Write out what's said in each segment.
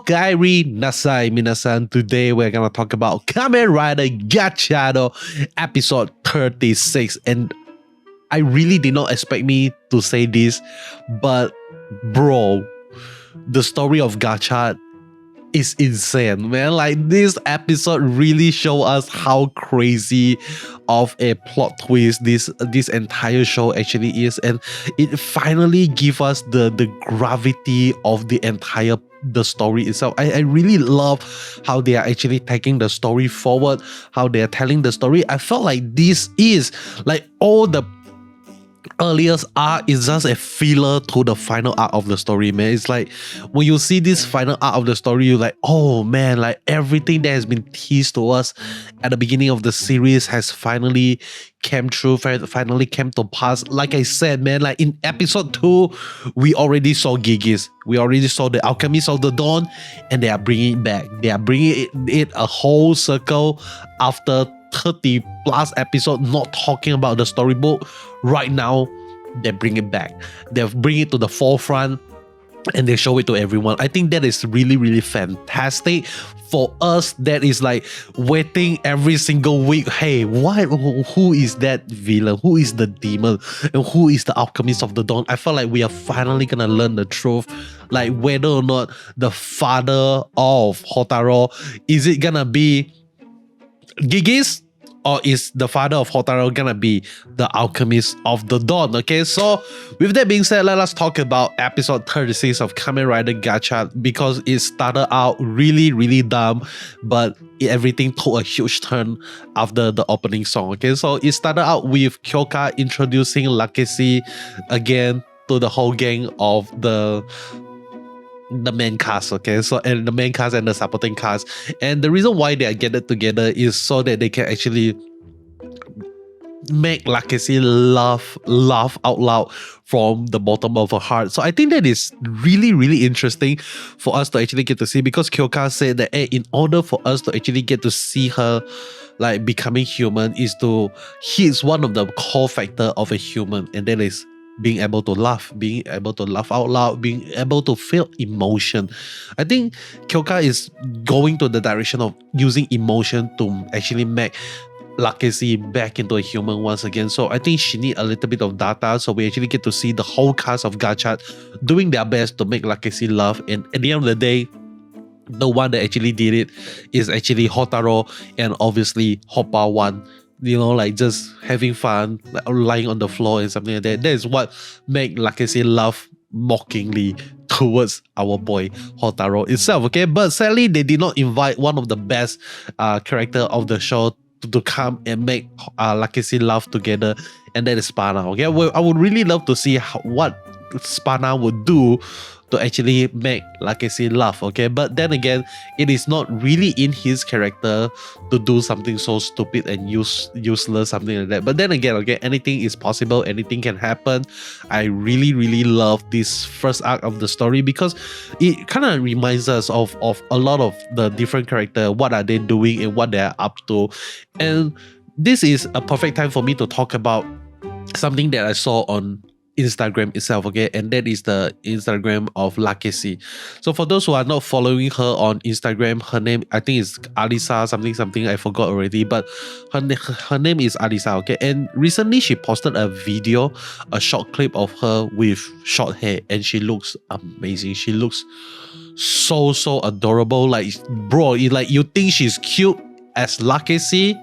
Okaeri Nasai Minasan. Today we're gonna talk about Kamen Rider Gotchard episode 36. And I really did not expect me to say this, but bro, the story of Gotchard is insane, man. Like, this episode really show us how crazy of a plot twist this entire show actually is, and it finally give us the gravity of the entire story itself. I really love how they are actually taking the story forward, how they are telling the story. I felt like this is like all the earliest arc is just a filler to the final arc of the story, man. It's like when you see this final arc of the story, you're like, oh man, like everything that has been teased to us at the beginning of the series has finally came true, finally came to pass. Like I said, man, like in episode 2, we already saw Gigis. We already saw the Alchemist of the Dawn, and they are bringing it back. They are bringing it a whole circle after 30 plus episodes not talking about the storybook. Right now, they bring it back. They bring it to the forefront and they show it to everyone. I think that is really, really fantastic. For us, that is like waiting every single week. Hey, who is that villain? Who is the demon? And who is the Alchemist of the Dawn? I feel like we are finally gonna learn the truth. Like whether or not the father of Houtarou, is it gonna be Gigis, or is the father of Houtarou gonna be the Alchemist of the Dawn? Okay, so with that being said, let us talk about episode 36 of Kamen Rider Gotchard, because it started out really, really dumb, but everything took a huge turn after the opening song. Okay, so it started out with Kyoka introducing Lakeshi again to the whole gang of the main cast, okay? So, and the main cast and the supporting cast. And the reason why they are gathered together is so that they can actually make Lakeshi laugh out loud from the bottom of her heart. So I think that is really, really interesting for us to actually get to see, because Kyoka said that in order for us to actually get to see her like becoming human, he is one of the core factor of a human, and that is being able to laugh out loud, being able to feel emotion. I think Kyoka is going to the direction of using emotion to actually make Lakeshi back into a human once again. So I think she needs a little bit of data, so we actually get to see the whole cast of Gotchard doing their best to make Lakeshi laugh. And at the end of the day, the one that actually did it is actually Houtarou, and obviously Hoppa won. You know, like just having fun, like lying on the floor and something like that. That is what make Lakeshi laugh mockingly towards our boy Houtarou itself, okay? But sadly, they did not invite one of the best character of the show to come and make Lakeshi laugh together, and that is Spana, okay? Well, I would really love to see what Spana would do to actually make Lakeshi laugh, okay? But then again, it is not really in his character to do something so stupid and useless, something like that. But then again, okay, anything is possible, anything can happen. I really, really love this first arc of the story, because it kind of reminds us of a lot of the different characters, what are they doing and what they're up to. And this is a perfect time for me to talk about something that I saw on Instagram itself, okay? And that is the Instagram of Lakeshi. So for those who are not following her on Instagram, her name, I think is Alisa something, I forgot already, but her name is Alisa, okay? And recently she posted a video, a short clip of her with short hair, and she looks amazing. She looks so adorable. Like, bro, like you think she's cute as Lakeshi,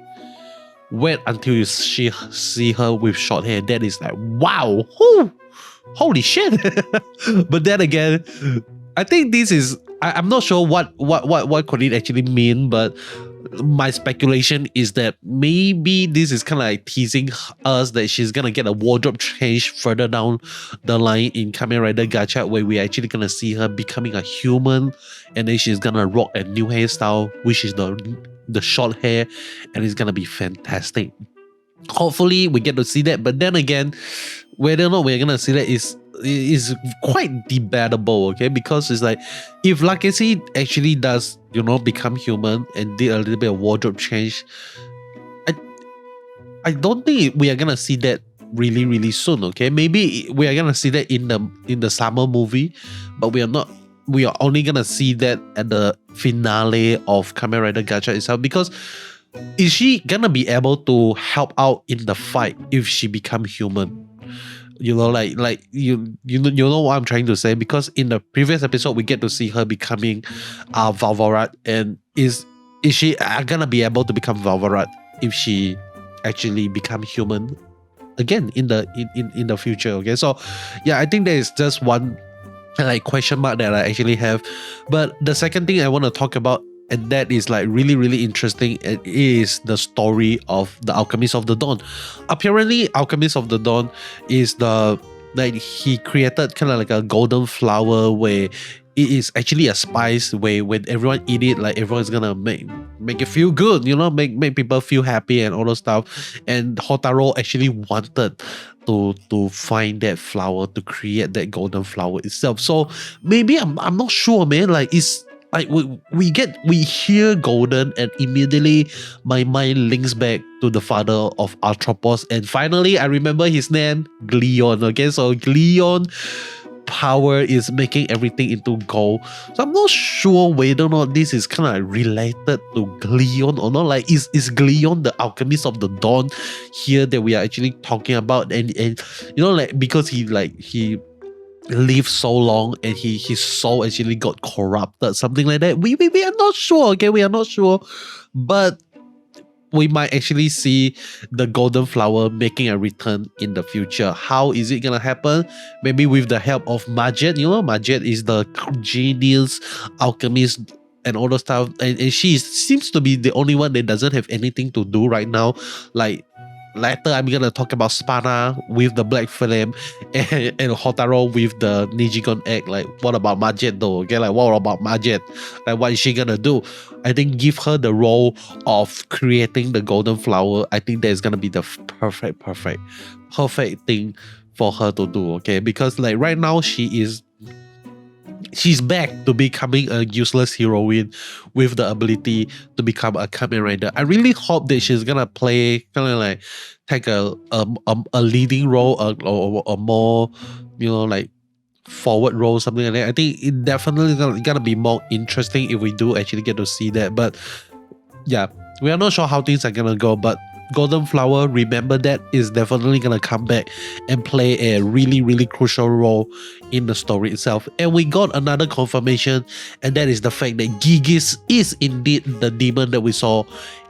wait until you see her with short hair. That is like, wow, holy shit. But then again, I think this is, I'm not sure what could it actually mean, but my speculation is that maybe this is kind of like teasing us that she's gonna get a wardrobe change further down the line in Kamen Rider Gotchard, where we're actually gonna see her becoming a human, and then she's gonna rock a new hairstyle, which is the short hair, and it's gonna be fantastic. Hopefully we get to see that, but then again, whether or not we're gonna see that is quite debatable, okay? Because it's like, if Lakeshi actually does, you know, become human and did a little bit of wardrobe change, I don't think we are gonna see that really soon, okay? Maybe we are gonna see that in the summer movie, but we are not we are only gonna see that at the finale of Kamen Rider Gotchard itself, because is she gonna be able to help out in the fight if she become human? You know, you know what I'm trying to say, because in the previous episode we get to see her becoming Valvarat, and is she gonna be able to become Valvarat if she actually become human again in the future? Okay, so yeah, I think there is just one like question mark that I actually have. But the second thing I want to talk about, and that is like really, really interesting, it is the story of the Alchemist of the Dawn. Apparently, Alchemist of the Dawn is he created kind of like a golden flower where it is actually a spice where when everyone eat it, like everyone's gonna make it feel good, you know, make people feel happy and all those stuff. And Houtarou actually wanted to find that flower, to create that golden flower itself. So maybe I'm not sure, man. Like it's like we hear golden, and immediately my mind links back to the father of Atropos, and finally I remember his name, Glion. Okay, so Glion power is making everything into gold. So I'm not sure whether or not this is kind of related to Glion or not. Like is Glion the Alchemist of the Dawn here that we are actually talking about? And you know, like because he lived so long and his soul actually got corrupted, something like that. We are not sure. Okay, we are not sure, but we might actually see the golden flower making a return in the future. How is it gonna happen? Maybe with the help of Majet. You know, Majet is the genius alchemist and all those stuff, and she seems to be the only one that doesn't have anything to do right now. Like later I'm gonna talk about Spana with the black flame and Houtarou with the Nijigon egg. Like what about Majet though? Okay, like what about Majet? Like what is she gonna do? I think give her the role of creating the golden flower. I think that is gonna be the perfect thing for her to do. Okay, because like right now she's back to becoming a useless heroine with the ability to become a Kamen Rider. I really hope that she's gonna play kind of like take a leading role, or a more, you know, like forward role, something like that. I think it definitely gonna be more interesting if we do actually get to see that. But yeah, we are not sure how things are gonna go, but golden flower, remember that, is definitely gonna come back and play a really, really crucial role in the story itself. And we got another confirmation, and that is the fact that Gigis is indeed the demon that we saw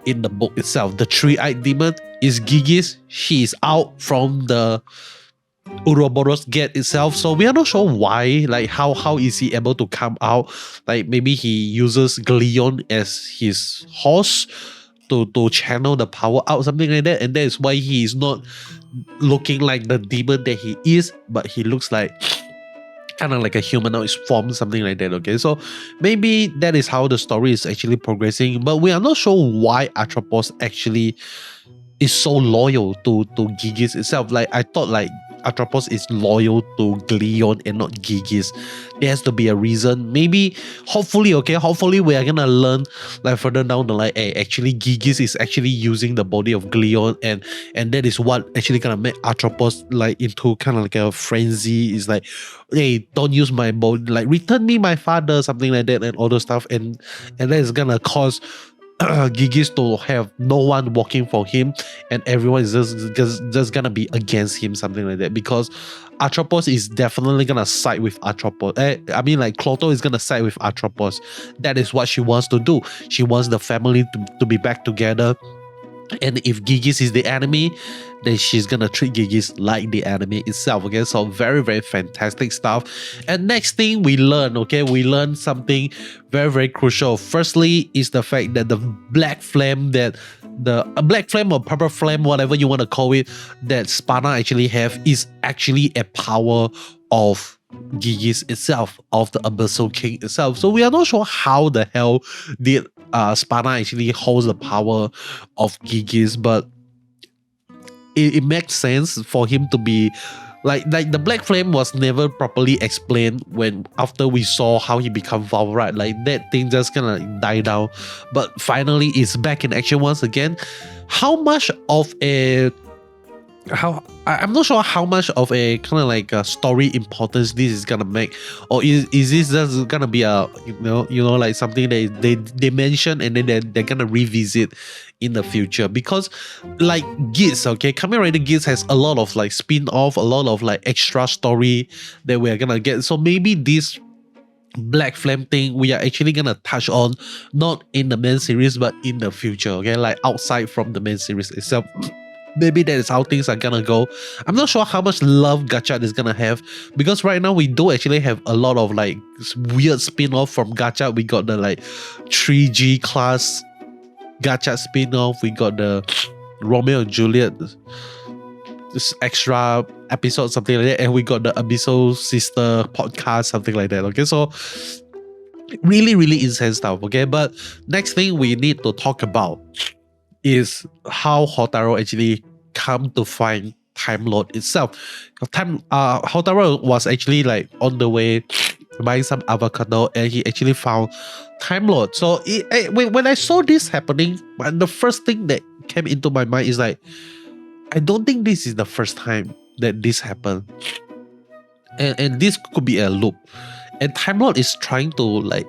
in the book itself. The three-eyed demon is Gigis. She is out from the Ouroboros gate itself, so we are not sure why, like how is he able to come out. Like maybe he uses Glion as his horse to channel the power out, something like that, and that is why he is not looking like the demon that he is, but he looks like kind of like a humanoid form, something like that. Okay, so maybe that is how the story is actually progressing, but we are not sure why Atropos actually is so loyal to Gigis itself. Like I thought like Atropos is loyal to Glion and not Gigis. There has to be a reason. Maybe, hopefully we are gonna learn like further down the line, hey, actually Gigis is actually using the body of Glion, and that is what actually gonna make Atropos like into kind of like a frenzy. Is like, hey, don't use my body, like return me my father, something like that, and all those stuff, and that is gonna cause Gigis to have no one working for him, and everyone is just gonna be against him, something like that, because Atropos is definitely gonna side with Atropos. I mean, like Cloto is gonna side with Atropos. That is what she wants to do. She wants the family to be back together. And if Gigis is the enemy, then she's gonna treat Gigis like the enemy itself. Okay, so very, very fantastic stuff. And next thing we learn, okay, we learn something very, very crucial. Firstly is the fact that the black flame, that the black flame or purple flame, whatever you want to call it, that Spana actually have, is actually a power of Gigis itself, of the Abyssal King itself. So we are not sure how the hell did Spana actually holds the power of Gigis, but it makes sense for him to be like the black flame was never properly explained when after we saw how he become Valrat. Like that thing just kind of died down, but finally it's back in action once again. How much of a I'm not sure how much of a kind of like a story importance this is gonna make, or is this just gonna be a like something they mention and then they're gonna revisit in the future. Because like Gits, okay, Kamen Rider Gits has a lot of like spin-off, a lot of like extra story that we're gonna get. So maybe this Black Flame thing we are actually gonna touch on, not in the main series but in the future, okay, like outside from the main series itself. Maybe that is how things are gonna go. I'm not sure how much love Gotchard is gonna have, because right now we do actually have a lot of like weird spin-off from Gotchard. We got the like 3G class Gotchard spin-off, we got the Romeo and Juliet this extra episode, something like that, and we got the Abyssal Sister podcast, something like that. Okay, so really intense stuff. Okay, but next thing we need to talk about is how Houtarou actually come to find Time Lord itself. Houtarou was actually like on the way buying some avocado, and he actually found Time Lord. So when I saw this happening, the first thing that came into my mind is like, I don't think this is the first time that this happened, and this could be a loop. And Time Lord is trying to like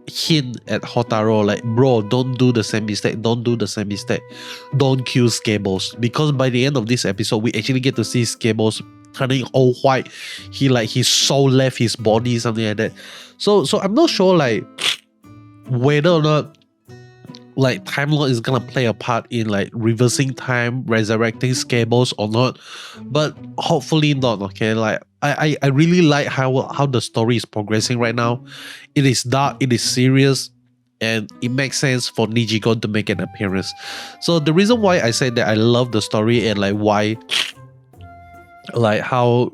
hint at Houtarou, like, bro, don't do the same mistake, don't kill Scables. Because by the end of this episode, we actually get to see Scables turning all white. His soul left his body, something like that. So I'm not sure like whether or not like Time Lord is gonna play a part in like reversing time, resurrecting Scables or not, but hopefully not. Okay, like I really like how the story is progressing right now. It is dark, it is serious, and it makes sense for Nijigon to make an appearance. So the reason why I said that I love the story and like why, like how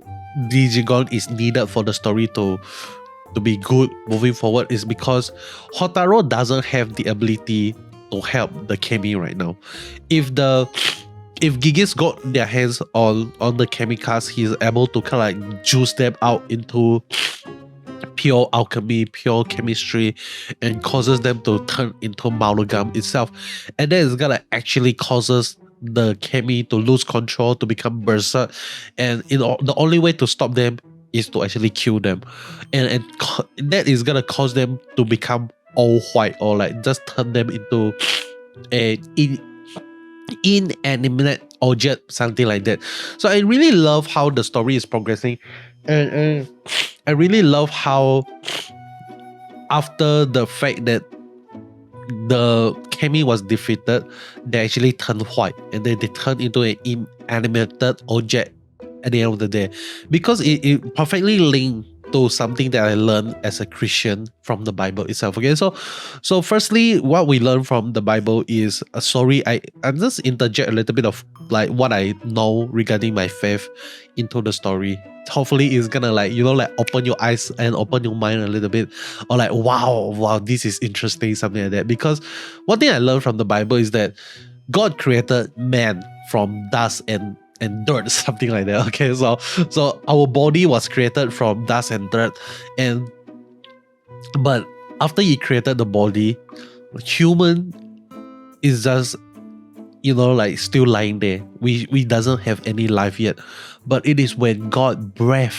Nijigon is needed for the story to be good moving forward is because Houtarou doesn't have the ability to help the Chemy right now. If Gigis got their hands on the Chemy Cards, he's able to kind of like juice them out into pure alchemy, pure chemistry, and causes them to turn into Malgam itself. And that is gonna actually causes the Chemy to lose control, to become berserk, and the only way to stop them is to actually kill them, and that is gonna cause them to become all white, or like just turn them into a inanimate object, something like that. So I really love how the story is progressing, and I really love how after the fact that the Chemy was defeated, they actually turned white, and then they turned into an inanimated object at the end of the day, because it perfectly linked to something that I learned as a Christian from the Bible itself. Okay, so firstly, what we learn from the Bible is I'm just interject a little bit of like what I know regarding my faith into the story. Hopefully it's gonna like like open your eyes and open your mind a little bit, or like wow, this is interesting, something like that. Because one thing I learned from the Bible is that God created man from dust and dirt, something like that. Okay, so our body was created from dust and dirt, but after he created the body, human is just like still lying there. We doesn't have any life yet, but it is when God breathed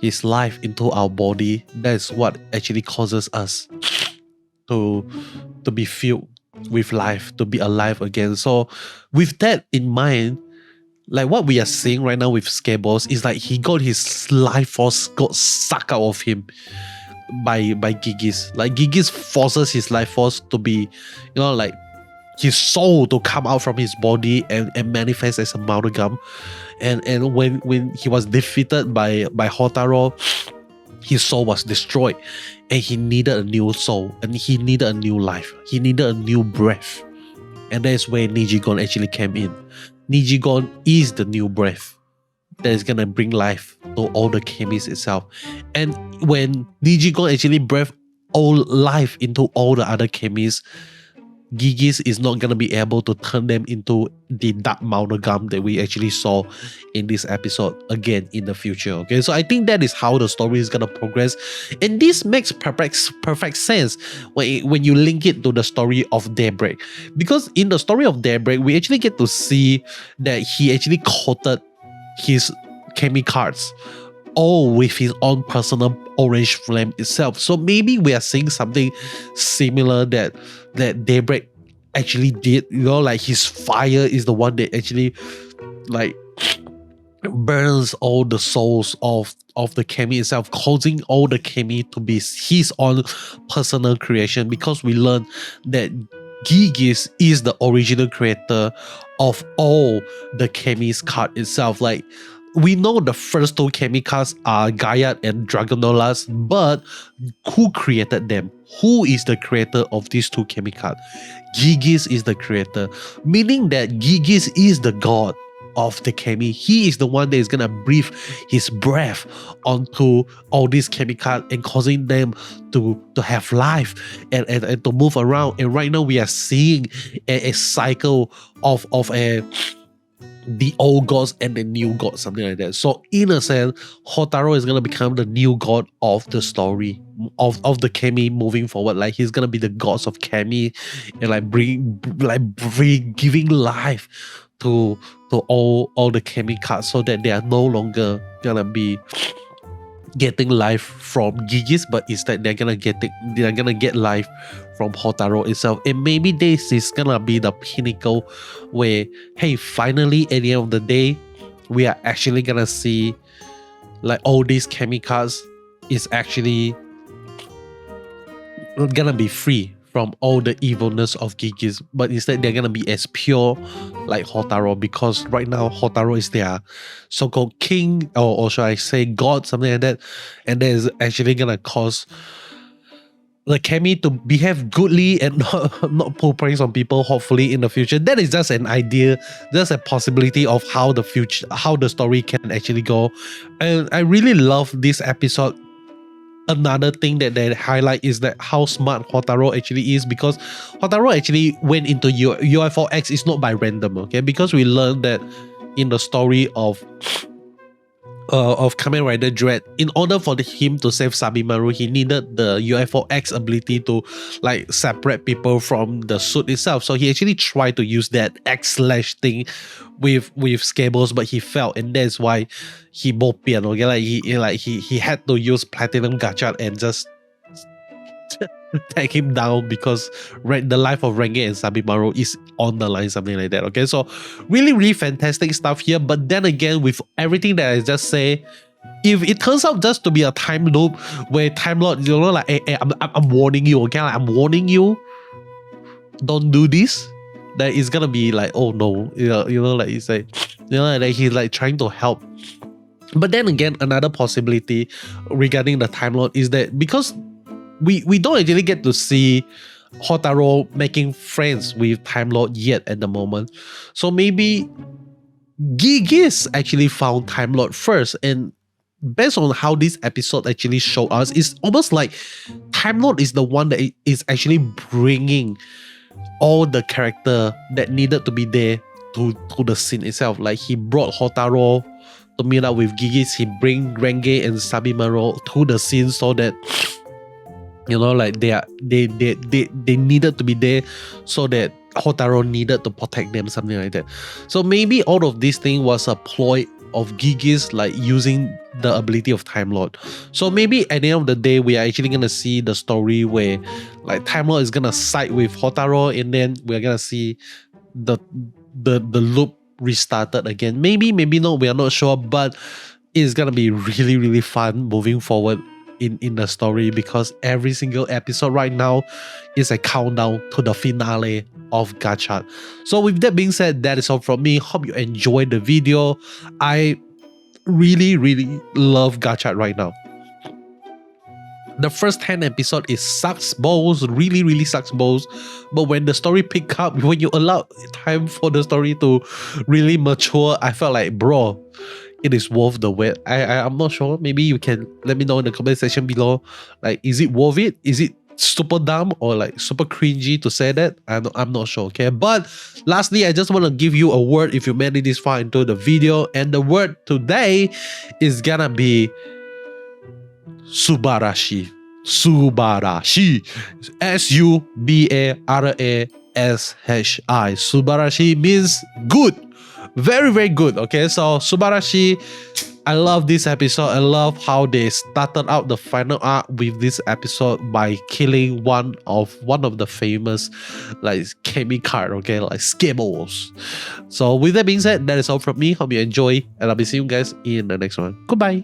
his life into our body, that's what actually causes us to be filled with life, to be alive again. So with that in mind, like what we are seeing right now with Scables is like he got his life force got sucked out of him by Gigis. Like Gigis forces his life force to be, like his soul to come out from his body and manifest as a amalgam. And when he was defeated by Houtarou, his soul was destroyed, and he needed a new soul, and he needed a new life, he needed a new breath. And that's where Nijigon actually came in. Nijigon is the new breath that is gonna bring life to all the Chemys itself. And when Nijigon actually breathed all life into all the other Chemys, Gigis is not gonna be able to turn them into the dark Malgam that we actually saw in this episode again in the future. Okay, so I think that is how the story is gonna progress, and this makes perfect sense when you link it to the story of Daybreak, because in the story of Daybreak we actually get to see that he actually quoted his Chemy Cards all with his own personal orange flame itself. So maybe we are seeing something similar that Daybreak actually did, you know, like his fire is the one that actually like burns all the souls of the Chemy itself, causing all the Chemy to be his own personal creation, because we learn that Gigis is the original creator of all the Chemys card itself. Like, we know the first two Chemy cards are Gotchard and Dragonolas, but who created them? Who is the creator of these two Chemy cards? Gigis is the creator, meaning that Gigis is the god of the Chemy. He is the one that is gonna breathe his breath onto all these Chemy cards and causing them to have life and to move around. And right now we are seeing a cycle of the old gods and the new god, something like that. So in a sense, Houtarou is gonna become the new god of the story of the Chemy moving forward. Like, he's gonna be the gods of Chemy and giving life to all the Chemy cards, so that they are no longer gonna be getting life from Gigis, but instead they're gonna get life from Houtarou itself. And maybe this is gonna be the pinnacle where, hey, finally at the end of the day, we are actually gonna see like all these Chemy cards is actually gonna be free from all the evilness of Gigis, but instead they're gonna be as pure like Houtarou, because right now Houtarou is their so-called king, or should I say god, something like that, and that is actually gonna cause the Chemy to behave goodly and not pull pranks on people, hopefully in the future. That is just an idea, just a possibility of how the story can actually go. And I really love this episode. Another thing that they highlight is that how smart Houtarou actually is, because Houtarou actually went into UFO-X is not by random, okay? Because we learned that in the story of Kamen Rider Dread, in order for him to save Sabimaru, he needed the UFO-X ability to like separate people from the suit itself. So he actually tried to use that X-slash thing with Scables, but he failed, and that's why he bopian, okay? Like he had to use Platinum Gotchard and just take him down, because the life of Renge and Sabimaru is on the line, something like that. Okay, so really fantastic stuff here. But then again, with everything that I just say, if it turns out just to be a time loop where Time Lord, you know, like, hey, I'm warning you, okay? Like, I'm warning you, don't do this. That is gonna be like, oh no, you know, like it's like, you know, like he's like trying to help. But then again, another possibility regarding the Time Lord is that because we don't actually get to see Houtarou making friends with Time Lord yet at the moment. So maybe Gigis actually found Time Lord first, and based on how this episode actually showed us, it's almost like Time Lord is the one that is actually bringing all the character that needed to be there to the scene itself. Like, he brought Houtarou to meet up with Gigis, he bring Renge and Sabimaru to the scene, so that, you know, like they needed to be there, so that Houtarou needed to protect them, something like that. So maybe all of this thing was a ploy of Gigis, like using the ability of Time Lord. So maybe at the end of the day, we are actually gonna see the story where like Time Lord is gonna side with Houtarou, and then we're gonna see the loop restarted again. Maybe not, we are not sure, but it's gonna be really fun moving forward in the story, because every single episode right now is a countdown to the finale of Gotchard. So with that being said, that is all from me. Hope you enjoyed the video. I really love Gotchard right now. The first 10 episode is sucks balls, really sucks balls. But when the story pick up, when you allow time for the story to really mature, I felt like, bro, it is worth the wait. I'm not sure. Maybe you can let me know in the comment section below. Like, is it worth it? Is it super dumb or like super cringy to say that. I'm not sure, okay? But lastly, I just want to give you a word if you made it this far into the video. And the word today is gonna be subarashi. Subarashi. S-U-B-A-R-A-S-H-I. Subarashi means good. Very, very good. Okay, so subarashi. I love this episode. I love how they started out the final arc with this episode by killing one of the famous like Chemy Cards, okay, like Skittles. So with that being said, that is all from me. Hope you enjoy, and I'll be seeing you guys in the next one. Goodbye.